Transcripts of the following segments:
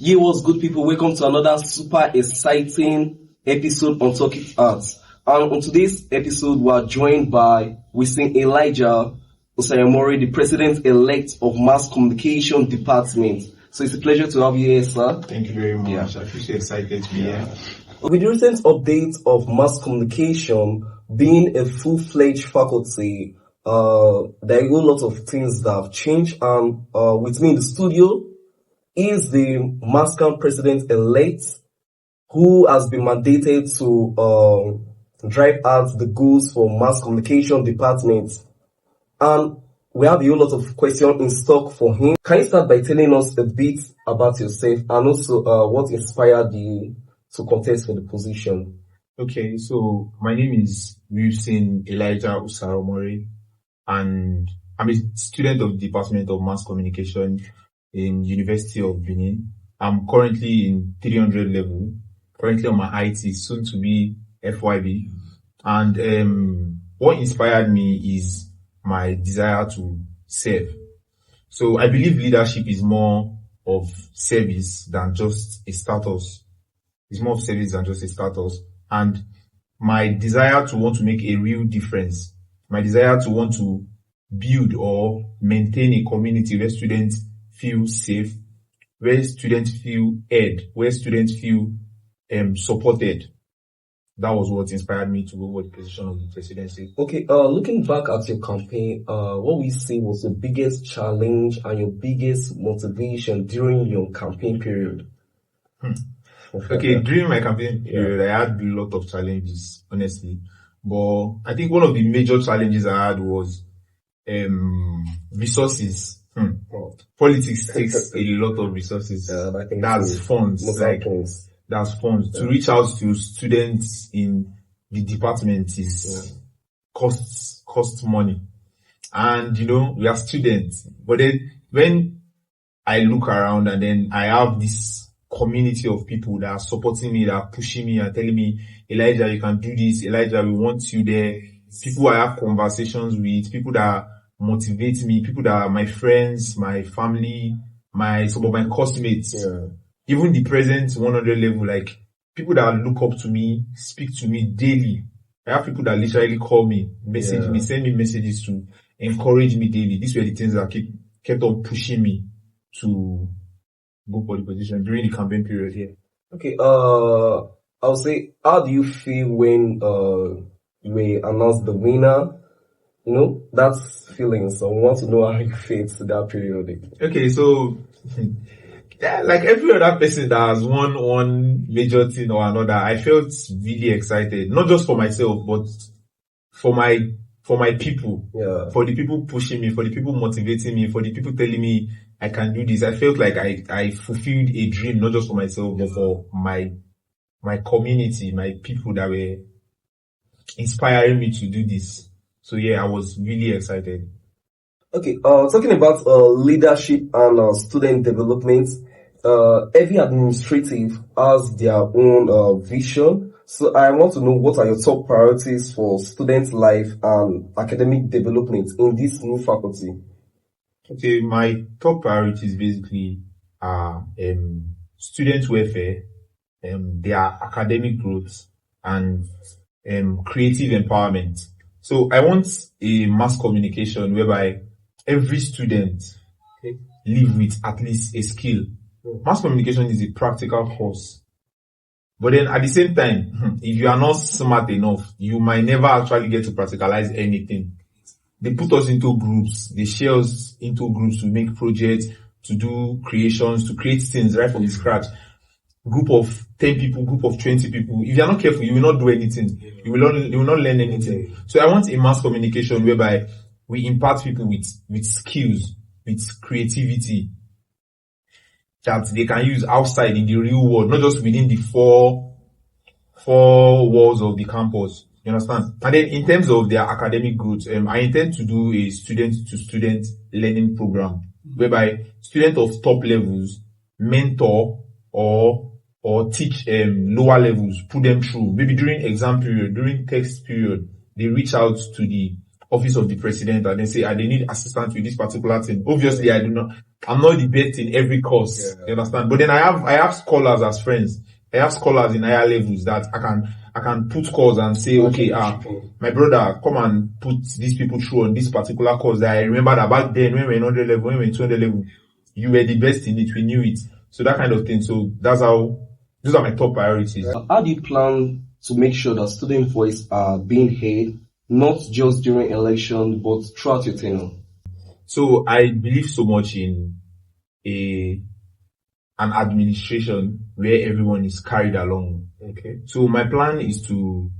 Ye what's good, people? Welcome to another super exciting episode on Talk It Out. And on today's episode, we are joined by Wisin Elijah Osayomori, the President-elect of Mass Communication Department. So it's a pleasure to have you here, sir. Thank you very much. I feel so excited to be here. With the recent update of mass communication being a full-fledged faculty, there are a whole lot of things that have changed. And with me in the studio is the MassCom President-elect, who has been mandated to drive out the goals for Mass Communication Department. And we have a whole lot of questions in stock for him. Can you start by telling us a bit about yourself and also what inspired you to contest for the position? Okay, so my name is Wisin Elijah Osayomori, and I'm a student of the Department of Mass Communication in University of Benin. I'm currently in 300 level, currently on my IT, soon to be FYB. And what inspired me is my desire to serve. So I believe leadership is more of service than just a status. It's more of service than just a status. And my desire to want to make a real difference, my desire to want to build or maintain a community where students feel safe, where students feel heard, where students feel supported. That was what inspired me to go for the position of the presidency. Okay, looking back at your campaign, what we see was the biggest challenge and your biggest motivation during your campaign period. Okay, during my campaign period, I had a lot of challenges, honestly. But I think one of the major challenges I had was resources. Politics takes a lot of resources. That's funds. That's funds. To reach out to students in the department is costs money. And we are students. But then when I look around and then I have this community of people that are supporting me, that are pushing me and telling me, Elijah, you can do this. Elijah, we want you there. People I have conversations with, people that motivate me, people that are my friends, my family, some of my classmates, even the present 100 level, like people that look up to me, speak to me daily. I have people that literally call me, message me, send me messages to encourage me daily. These were the things that kept on pushing me to go for the position during the campaign period here. Okay, I would say, how do you feel when we announce the winner? That's feelings. So I want to know how you feel to that period. Okay, so like every other person that has won one major thing or another, I felt really excited. Not just for myself, but for my people. Yeah. For the people pushing me, for the people motivating me, for the people telling me I can do this. I felt like I fulfilled a dream, not just for myself, but for my community, my people that were inspiring me to do this. So I was really excited. Okay, talking about leadership and student development, every administrative has their own vision. So I want to know, what are your top priorities for student life and academic development in this new faculty? Okay, my top priorities basically are student welfare, their academic growth, and creative empowerment. So I want a mass communication whereby every student live with at least a skill. Mass communication is a practical course. But then at the same time, if you are not smart enough, you might never actually get to practicalize anything. They put us into groups. They share us into groups to make projects, to do creations, to create things right from the scratch. Group of 10 people, group of 20 people. If you are not careful, you will not do anything. You will not learn anything. So I want a mass communication whereby we impart people with skills, with creativity that they can use outside in the real world, not just within the four walls of the campus. You understand? And then in terms of their academic growth, I intend to do a student-to-student learning program whereby students of top levels mentor or teach lower levels, put them through. Maybe during exam period, during test period, they reach out to the office of the president and they say, they need assistance with this particular thing. Obviously, I'm not the best in every course. You understand? But then I have scholars as friends. I have scholars in higher levels that I can put calls and say, okay, my brother, come and put these people through on this particular course that I remember that back then when we were in 100 level, when we were in 200 level, you were the best in it. We knew it. So that kind of thing. So those are my top priorities. How do you plan to make sure that student voice are being heard, not just during election, but throughout your tenure? So I believe so much in an administration where everyone is carried along. Okay. So my plan is to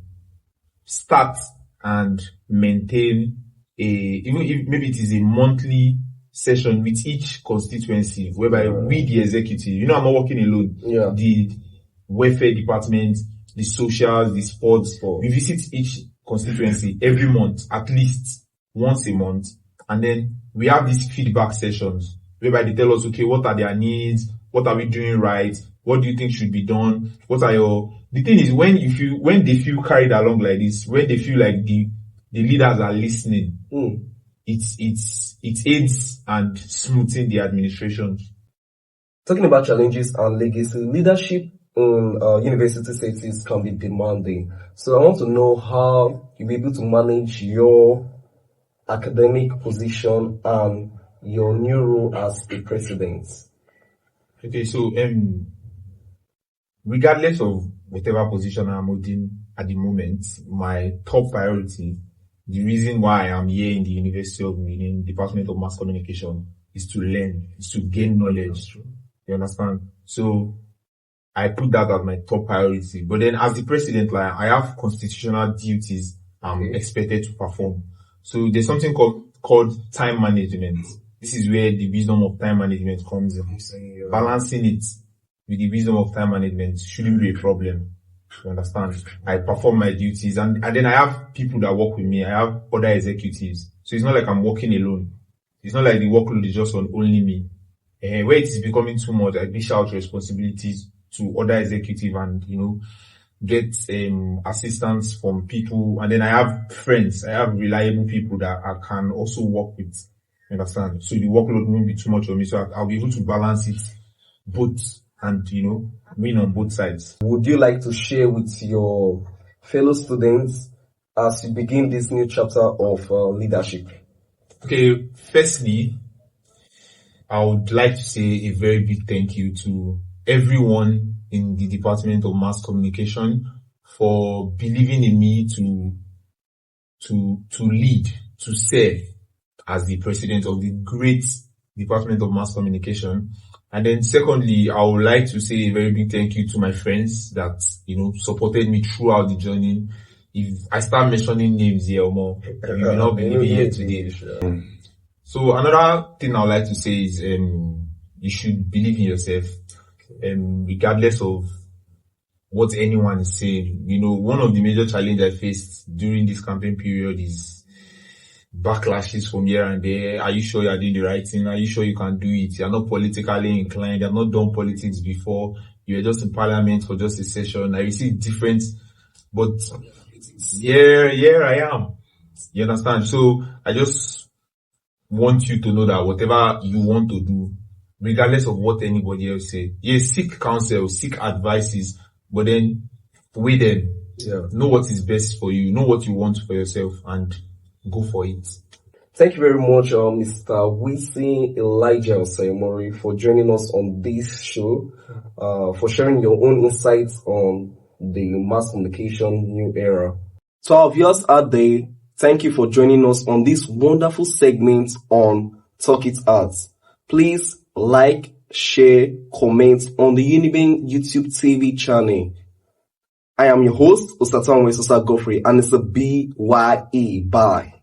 start and maintain even if maybe it is a monthly session with each constituency, whereby we, the executive, I'm not working alone. Yeah. The welfare department, the socials, the sports, we visit each constituency every month, at least once a month. And then we have these feedback sessions whereby they tell us, okay, what are their needs? What are we doing right? What do you think should be done? The thing is, when they feel carried along like this, when they feel like the leaders are listening, it aids and smoothing the administration. Talking about challenges and legacy, leadership in university settings can be demanding. So I want to know how you'll be able to manage your academic position and your new role as a president. Okay, so regardless of whatever position I'm holding at the moment, my top priority, the reason why I am here in the University of Benin, Department of Mass Communication, is to learn, is to gain knowledge. You understand? So I put that as my top priority. But then as the president, I have constitutional duties I'm expected to perform. So there's something called time management. This is where the wisdom of time management comes in. Balancing it with the wisdom of time management shouldn't be a problem. You understand? I perform my duties and then I have people that work with me. I have other executives. So it's not like I'm working alone. It's not like the workload is just on only me. Where it is becoming too much, I dish out responsibilities to other executives and, get assistance from people. And then I have friends. I have reliable people that I can also work with. You understand? So the workload won't be too much on me. So I'll be able to balance it both and, win on both sides. Would you like to share with your fellow students as you begin this new chapter of leadership? Okay, firstly, I would like to say a very big thank you to everyone in the Department of Mass Communication for believing in me to lead, to serve as the president of the great Department of Mass Communication. And then secondly, I would like to say a very big thank you to my friends that, supported me throughout the journey. If I start mentioning names here or more, you will not be living here today. So another thing I would like to say is, you should believe in yourself, regardless of what anyone is saying. One of the major challenges I faced during this campaign period is backlashes from here and there. Are you sure you're doing the right thing? Are you sure you can do it? You're not politically inclined. You're not done politics before. You were just in parliament for just a session. I received different, but here I am. You understand? So I just want you to know that whatever you want to do, regardless of what anybody else say, yes, seek counsel, seek advices, but then weigh them. Yeah. Know what is best for you. Know what you want for yourself and go for it. Thank you very much, Mr. Wilson Elijah Osayomori, for joining us on this show, for sharing your own insights on the mass communication new era. To our viewers out there, thank you for joining us on this wonderful segment on Talk It Out. Please like, share, comment on the Uniben YouTube TV channel. I am your host, Osatanwe Sosa Godfrey, and it's a BYE. Bye.